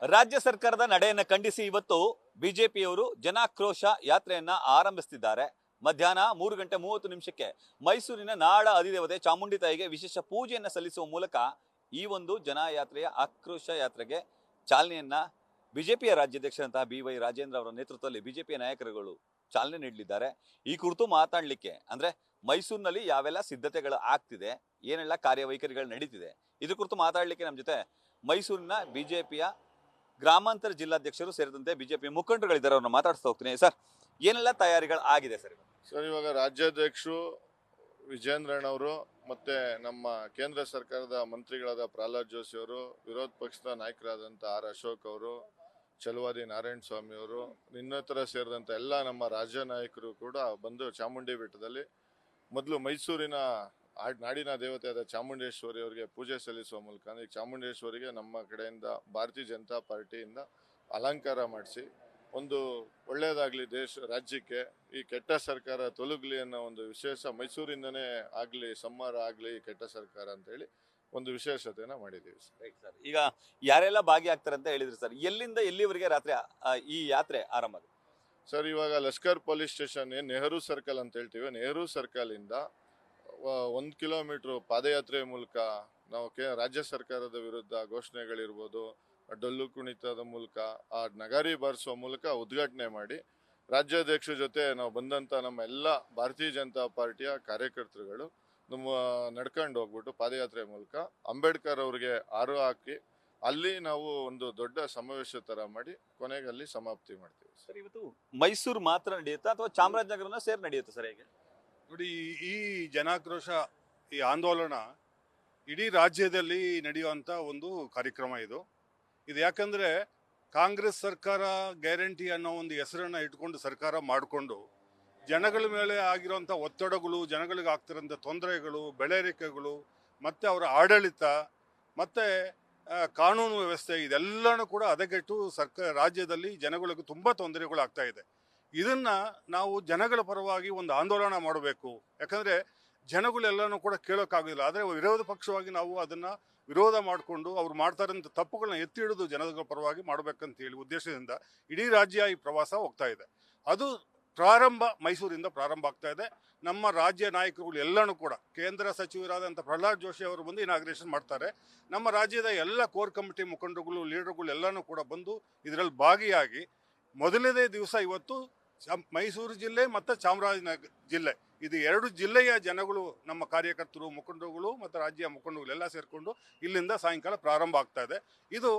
ರಾಜ್ಯ ಸರ್ಕಾರದ ನಡೆಯನ್ನ ಖಂಡಿಸಿ ಇವತ್ತು ಬಿಜೆಪಿಯವರು ಜನಾಕ್ರೋಶ ಯಾತ್ರೆಯನ್ನ ಆರಂಭಿಸುತ್ತಿದ್ದಾರೆ. ಮಧ್ಯಾಹ್ನ 3:30 ಮೈಸೂರಿನ ನಾಡ ಅಧಿದೇವತೆ ಚಾಮುಂಡಿ ತಾಯಿಗೆ ವಿಶೇಷ ಪೂಜೆಯನ್ನ ಸಲ್ಲಿಸುವ ಮೂಲಕ ಈ ಒಂದು ಜನಯಾತ್ರೆಯ ಆಕ್ರೋಶ ಯಾತ್ರೆಗೆ ಚಾಲನೆಯನ್ನ ಬಿಜೆಪಿಯ ರಾಜ್ಯಾಧ್ಯಕ್ಷರಂತಹ BY ರಾಜೇಂದ್ರ ಅವರ ನೇತೃತ್ವದಲ್ಲಿ ಬಿಜೆಪಿಯ ನಾಯಕರುಗಳು ಚಾಲನೆ ನೀಡಲಿದ್ದಾರೆ. ಈ ಕುರಿತು ಮಾತಾಡಲಿಕ್ಕೆ ಅಂದ್ರೆ ಮೈಸೂರಿನಲ್ಲಿ ಯಾವೆಲ್ಲ ಸಿದ್ಧತೆಗಳು ಆಗ್ತಿದೆ, ಏನೆಲ್ಲ ಕಾರ್ಯವೈಖರಿಗಳು ನಡೀತಿದೆ, ಇದ್ರ ಕುರಿತು ಮಾತಾಡಲಿಕ್ಕೆ ನಮ್ಮ ಜೊತೆ ಮೈಸೂರಿನ ಬಿಜೆಪಿಯ ಗ್ರಾಮಾಂತರ ಜಿಲ್ಲಾಧ್ಯಕ್ಷರು ಸೇರಿದಂತೆ ಬಿಜೆಪಿ ಮುಖಂಡರುಗಳಿದ್ದಾರೆ. ಅವ್ರನ್ನ ಮಾತಾಡಿಸ್ತಾ ಹೋಗ್ತೀನಿ. ಸರ್, ಏನೆಲ್ಲ ತಯಾರಿಗಳು ಆಗಿದೆ ಸರ್? ಇವಾಗ ರಾಜ್ಯಾಧ್ಯಕ್ಷರು ವಿಜೇಂದ್ರಣ್ಣವರು ಮತ್ತೆ ನಮ್ಮ ಕೇಂದ್ರ ಸರ್ಕಾರದ ಮಂತ್ರಿಗಳಾದ ಪ್ರಹ್ಲಾದ್ ಜೋಶಿ ಅವರು, ವಿರೋಧ ಪಕ್ಷದ ನಾಯಕರಾದಂಥ ಆರ್ ಅಶೋಕ್ ಅವರು, ಚಲವಾದಿ ನಾರಾಯಣ ಸ್ವಾಮಿ ಅವರು, ಇನ್ನಿತರ ಸೇರಿದಂಥ ಎಲ್ಲ ನಮ್ಮ ರಾಜ್ಯ ನಾಯಕರು ಕೂಡ ಬಂದು ಚಾಮುಂಡಿ ಬೆಟ್ಟದಲ್ಲಿ ಮೊದಲು ಮೈಸೂರಿನ ನಾಡಿನ ದೇವತೆಯಾದ ಚಾಮುಂಡೇಶ್ವರಿ ಅವರಿಗೆ ಪೂಜೆ ಸಲ್ಲಿಸುವ ಮೂಲಕ ಈಗ ಚಾಮುಂಡೇಶ್ವರಿಗೆ ನಮ್ಮ ಕಡೆಯಿಂದ ಭಾರತೀಯ ಜನತಾ ಪಾರ್ಟಿಯಿಂದ ಅಲಂಕಾರ ಮಾಡಿಸಿ ಒಂದು ಒಳ್ಳೆಯದಾಗಲಿ ರಾಜ್ಯಕ್ಕೆ, ಈ ಕೆಟ್ಟ ಸರ್ಕಾರ ತೊಲಗಲಿ ಅನ್ನೋ ಒಂದು ವಿಶೇಷ, ಮೈಸೂರಿಂದನೇ ಆಗಲಿ ಸಂಹಾರ ಆಗಲಿ ಈ ಕೆಟ್ಟ ಸರ್ಕಾರ ಅಂತೇಳಿ ಒಂದು ವಿಶೇಷತೆನ ಮಾಡಿದ್ದೀವಿ ಸರ್. ಈಗ ಯಾರೆಲ್ಲ ಭಾಗಿಯಾಗ್ತಾರೆ ಅಂತ ಹೇಳಿದ್ರಿ ಸರ್, ಎಲ್ಲಿಂದ ಎಲ್ಲಿವರೆಗೆ ರಾತ್ರಿ ಈ ಯಾತ್ರೆ ಆರಂಭ ಆಗುತ್ತೆ ಸರ್? ಇವಾಗ Lashkar police station Nehru circle ಅಂತ ಹೇಳ್ತೀವಿ, ನೆಹರು ಸರ್ಕಲ್ ಇಂದ 1 ಕಿಲೋಮೀಟರ್ ಪಾದಯಾತ್ರೆ ಮೂಲಕ ನಾವು ರಾಜ್ಯ ಸರ್ಕಾರದ ವಿರುದ್ಧ ಘೋಷಣೆಗಳಿರ್ಬೋದು, ಡೊಳ್ಳು ಕುಣಿತದ ಮೂಲಕ, ಆ ನಗಾರಿ ಬಾರಿಸುವ ಮೂಲಕ ಉದ್ಘಾಟನೆ ಮಾಡಿ ರಾಜ್ಯಾಧ್ಯಕ್ಷರ ಜೊತೆ ನಾವು ಬಂದಂತ ನಮ್ಮ ಎಲ್ಲ ಭಾರತೀಯ ಜನತಾ ಪಾರ್ಟಿಯ ಕಾರ್ಯಕರ್ತರುಗಳು ನಮ್ಮ ನಡ್ಕೊಂಡು ಹೋಗ್ಬಿಟ್ಟು ಪಾದಯಾತ್ರೆ ಮೂಲಕ ಅಂಬೇಡ್ಕರ್ ಅವ್ರಿಗೆ ಹಾರು ಹಾಕಿ ಅಲ್ಲಿ ನಾವು ಒಂದು ದೊಡ್ಡ ಸಮಾವೇಶ ತರ ಮಾಡಿ ಕೊನೆಗೆ ಅಲ್ಲಿ ಸಮಾಪ್ತಿ ಮಾಡ್ತೀವಿ ಸರ್. ಇವತ್ತು ಮೈಸೂರು ಮಾತ್ರ ನಡೆಯುತ್ತಾ ಅಥವಾ ಚಾಮರಾಜನಗರನ ಸೇರಿ ನಡೆಯುತ್ತೆ ಸರ್? ಹೇಗೆ ನೋಡಿ, ಈ ಜನಾಕ್ರೋಶ, ಈ ಆಂದೋಲನ ಇಡೀ ರಾಜ್ಯದಲ್ಲಿ ನಡೆಯುವಂಥ ಒಂದು ಕಾರ್ಯಕ್ರಮ ಇದು. ಯಾಕಂದರೆ ಕಾಂಗ್ರೆಸ್ ಸರ್ಕಾರ ಗ್ಯಾರಂಟಿ ಅನ್ನೋ ಒಂದು ಹೆಸರನ್ನು ಇಟ್ಕೊಂಡು ಸರ್ಕಾರ ಮಾಡಿಕೊಂಡು ಜನಗಳ ಮೇಲೆ ಆಗಿರೋಂಥ ಒತ್ತಡಗಳು, ಜನಗಳಿಗೆ ಆಗ್ತಿರೋಂಥ ತೊಂದರೆಗಳು, ಬೆಲೆ ರೇಖೆಗಳು, ಮತ್ತು ಅವರ ಆಡಳಿತ ಮತ್ತು ಕಾನೂನು ವ್ಯವಸ್ಥೆ ಇದೆಲ್ಲನೂ ಕೂಡ ಹದಗೆಟ್ಟು ರಾಜ್ಯದಲ್ಲಿ ಜನಗಳಿಗೆ ತುಂಬ ತೊಂದರೆಗಳು ಆಗ್ತಾ ಇದೆ. ಇದನ್ನು ನಾವು ಜನಗಳ ಪರವಾಗಿ ಒಂದು ಆಂದೋಲನ ಮಾಡಬೇಕು. ಯಾಕಂದರೆ ಜನಗಳೆಲ್ಲನೂ ಕೂಡ ಕೇಳೋಕ್ಕಾಗೋದಿಲ್ಲ. ಆದರೆ ವಿರೋಧ ಪಕ್ಷವಾಗಿ ನಾವು ಅದನ್ನು ವಿರೋಧ ಮಾಡಿಕೊಂಡು ಅವ್ರು ಮಾಡ್ತಾ ಇರೋಂಥ ತಪ್ಪುಗಳನ್ನ ಎತ್ತಿ ಹಿಡಿದು ಜನಗಳ ಪರವಾಗಿ ಮಾಡಬೇಕಂತ ಹೇಳಿ ಉದ್ದೇಶದಿಂದ ಇಡೀ ರಾಜ್ಯ ಈ ಪ್ರವಾಸ ಹೋಗ್ತಾ ಇದೆ. ಅದು ಮೈಸೂರಿಂದ ಪ್ರಾರಂಭ ಆಗ್ತಾ ಇದೆ. ನಮ್ಮ ರಾಜ್ಯ ನಾಯಕರುಗಳು ಎಲ್ಲನೂ ಕೂಡ ಕೇಂದ್ರ ಸಚಿವರಾದಂಥ ಪ್ರಹ್ಲಾದ್ ಜೋಶಿ ಅವರು ಬಂದು ಇನಾಗ್ರೇಷನ್ ಮಾಡ್ತಾರೆ. ನಮ್ಮ ರಾಜ್ಯದ ಎಲ್ಲ ಕೋರ್ ಕಮಿಟಿ ಮುಖಂಡರುಗಳು, ಲೀಡರ್ಗಳು ಎಲ್ಲನೂ ಕೂಡ ಬಂದು ಇದರಲ್ಲಿ ಭಾಗಿಯಾಗಿ ಮೊದಲನೇ ದಿವಸ ಇವತ್ತು ಮೈಸೂರು ಜಿಲ್ಲೆ ಮತ್ತು ಚಾಮರಾಜನಗರ ಜಿಲ್ಲೆ, ಇದು 2 ಜಿಲ್ಲೆಯ ಜನಗಳು, ನಮ್ಮ ಕಾರ್ಯಕರ್ತರು, ಮುಖಂಡರುಗಳು ಮತ್ತು ರಾಜ್ಯ ಮುಖಂಡರುಗಳು ಎಲ್ಲ ಸೇರಿಕೊಂಡು ಇಲ್ಲಿಂದ ಸಾಯಂಕಾಲ ಪ್ರಾರಂಭ ಆಗ್ತಾ ಇದೆ. ಇದು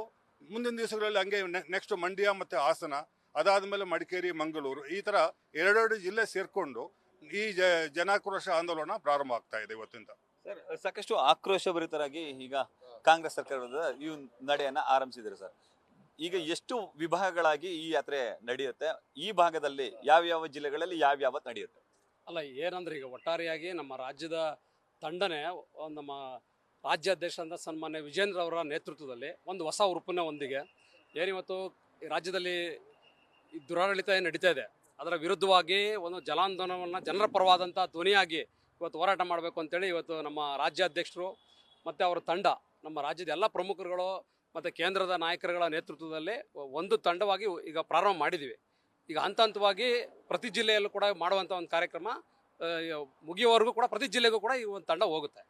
ಮುಂದಿನ ದಿವಸಗಳಲ್ಲಿ ಹಂಗೆ ನೆಕ್ಸ್ಟ್ ಮಂಡ್ಯ ಮತ್ತು ಹಾಸನ, ಅದಾದಮೇಲೆ ಮಡಿಕೇರಿ, ಮಂಗಳೂರು, ಈ ಥರ 2 ಜಿಲ್ಲೆ ಸೇರಿಕೊಂಡು ಈ ಜನಾಕ್ರೋಶ ಆಂದೋಲನ ಪ್ರಾರಂಭ ಆಗ್ತಾ ಇದೆ ಇವತ್ತಿಂದ. ಸರ್, ಸಾಕಷ್ಟು ಆಕ್ರೋಶಭರಿತರಾಗಿ ಈಗ ಕಾಂಗ್ರೆಸ್ ಸರ್ಕಾರದ ಈ ನಡೆಯನ್ನ ಆರಂಭಿಸಿದ್ದಾರೆ ಸರ್. ಈಗ ಎಷ್ಟು ವಿಭಾಗಗಳಾಗಿ ಈ ಯಾತ್ರೆ ನಡೆಯುತ್ತೆ? ಈ ಭಾಗದಲ್ಲಿ ಯಾವ್ಯಾವ ಜಿಲ್ಲೆಗಳಲ್ಲಿ ಯಾವ್ಯಾವ ನಡೆಯುತ್ತೆ? ಅಲ್ಲ, ಏನಂದ್ರೆ ಈಗ ಒಟ್ಟಾರೆಯಾಗಿ ನಮ್ಮ ರಾಜ್ಯದ ತಂಡನೆ ನಮ್ಮ ರಾಜ್ಯಾಧ್ಯಕ್ಷ ಅಂತ ಸನ್ಮಾನ್ಯ ವಿಜೇಂದ್ರ ಅವರ ನೇತೃತ್ವದಲ್ಲಿ ಒಂದು ಹೊಸ ಉರುಪಿನ ಒಂದಿಗೆ ಏನಿವತ್ತು ರಾಜ್ಯದಲ್ಲಿ ಈ ದುರಾಡಳಿತ ಏನು ನಡೀತಾ ಇದೆ ಅದರ ವಿರುದ್ಧವಾಗಿ ಒಂದು ಜಲಾಂದೋಲನವನ್ನು ಜನರ ಪರವಾದಂಥ ಧ್ವನಿಯಾಗಿ ಇವತ್ತು ಹೋರಾಟ ಮಾಡಬೇಕು ಅಂತೇಳಿ ಇವತ್ತು ನಮ್ಮ ರಾಜ್ಯಾಧ್ಯಕ್ಷರು ಮತ್ತು ಅವರ ತಂಡ, ನಮ್ಮ ರಾಜ್ಯದ ಎಲ್ಲ ಪ್ರಮುಖರುಗಳು ಮತ್ತು ಕೇಂದ್ರದ ನಾಯಕರುಗಳ ನೇತೃತ್ವದಲ್ಲಿ ಒಂದು ತಂಡವಾಗಿ ಈಗ ಪ್ರಾರಂಭ ಮಾಡಿದ್ದೀವಿ. ಈಗ ಹಂತ ಹಂತವಾಗಿ ಪ್ರತಿ ಜಿಲ್ಲೆಯಲ್ಲೂ ಕೂಡ ಮಾಡುವಂಥ ಒಂದು ಕಾರ್ಯಕ್ರಮ ಮುಗಿಯುವವರೆಗೂ ಕೂಡ ಪ್ರತಿ ಜಿಲ್ಲೆಗೂ ಕೂಡ ಈ ಒಂದು ತಂಡ ಹೋಗುತ್ತೆ.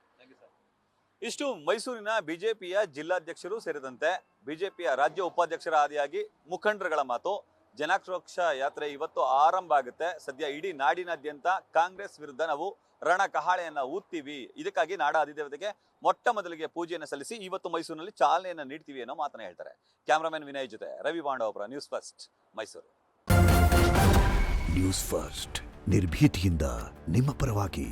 ಇಷ್ಟು ಮೈಸೂರಿನ ಬಿಜೆಪಿಯ ಜಿಲ್ಲಾಧ್ಯಕ್ಷರು ಸೇರಿದಂತೆ ಬಿಜೆಪಿಯ ರಾಜ್ಯ ಉಪಾಧ್ಯಕ್ಷರ ಆದಿಯಾಗಿ ಮುಖಂಡರುಗಳ ಮಾತು. ಜನಾಕ್ರೋಶ ಯಾತ್ರೆ ಇವತ್ತು ಆರಂಭ ಆಗುತ್ತೆ. ಸದ್ಯ ಇಡೀ ನಾಡಿನಾದ್ಯಂತ ಕಾಂಗ್ರೆಸ್ ವಿರುದ್ಧ ನಾವು ರಣ ಕಹಾಳೆಯನ್ನ ಊದ್ತೀವಿ, ಇದಕ್ಕಾಗಿ ನಾಡ ಅಧಿದೇವತೆಗೆ ಮೊಟ್ಟ ಮೊದಲಿಗೆ ಪೂಜೆಯನ್ನು ಸಲ್ಲಿಸಿ ಇವತ್ತು ಮೈಸೂರಿನಲ್ಲಿ ಚಾಲನೆಯನ್ನ ನೀಡ್ತೀವಿ ಅನ್ನೋ ಮಾತನ್ನ ಹೇಳ್ತಾರೆ. ಕ್ಯಾಮರಾಮನ್ ವಿನಯ್ ಜೊತೆ Ravi Pandavapura, news first, Mysuru. News first, ನಿರ್ಭೀತಿಯಿಂದ ನಿಮ್ಮ ಪರವಾಗಿ.